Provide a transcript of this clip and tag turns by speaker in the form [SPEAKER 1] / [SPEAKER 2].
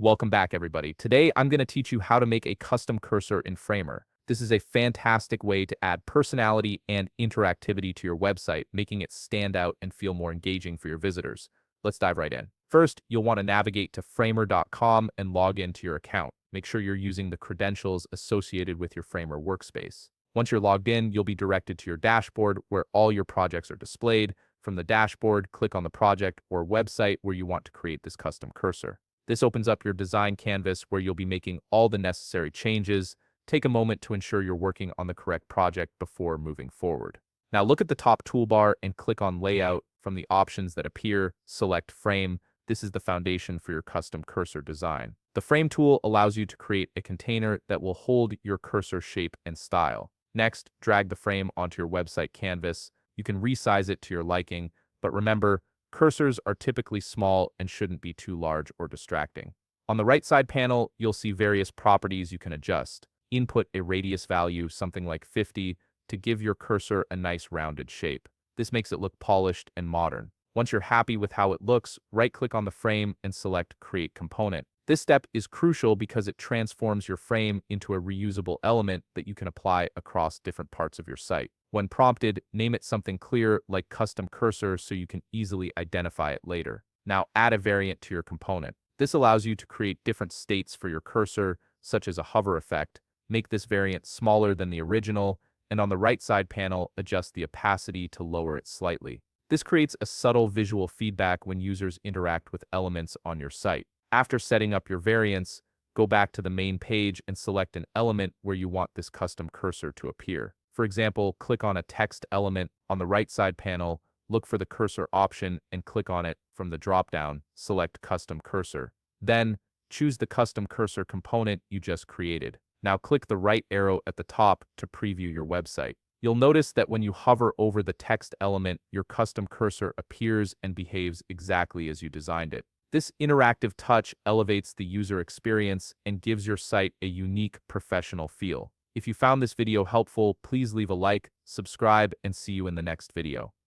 [SPEAKER 1] Welcome back, everybody. Today, I'm going to teach you how to make a custom cursor in Framer. This is a fantastic way to add personality and interactivity to your website, making it stand out and feel more engaging for your visitors. Let's dive right in. First, you'll want to navigate to framer.com and log into your account. Make sure you're using the credentials associated with your Framer workspace. Once you're logged in, you'll be directed to your dashboard where all your projects are displayed. From the dashboard, click on the project or website where you want to create this custom cursor. This opens up your design canvas where you'll be making all the necessary changes. Take a moment to ensure you're working on the correct project before moving forward. Now look at the top toolbar and click on Layout. From the options that appear, select Frame. This is the foundation for your custom cursor design. The Frame tool allows you to create a container that will hold your cursor shape and style. Next, drag the frame onto your website canvas. You can resize it to your liking, but remember, cursors are typically small and shouldn't be too large or distracting. On the right side panel, you'll see various properties you can adjust. Input a radius value, something like 50, to give your cursor a nice rounded shape. This makes it look polished and modern. Once you're happy with how it looks, right-click on the frame and select Create Component. This step is crucial because it transforms your frame into a reusable element that you can apply across different parts of your site. When prompted, name it something clear like Custom Cursor so you can easily identify it later. Now add a variant to your component. This allows you to create different states for your cursor, such as a hover effect. Make this variant smaller than the original, and on the right side panel, adjust the opacity to lower it slightly. This creates a subtle visual feedback when users interact with elements on your site. After setting up your variants, go back to the main page and select an element where you want this custom cursor to appear. For example, click on a text element on the right side panel, look for the cursor option and click on it from the dropdown, select Custom Cursor. Then, choose the custom cursor component you just created. Now click the right arrow at the top to preview your website. You'll notice that when you hover over the text element, your custom cursor appears and behaves exactly as you designed it. This interactive touch elevates the user experience and gives your site a unique professional feel. If you found this video helpful, please leave a like, subscribe, and see you in the next video.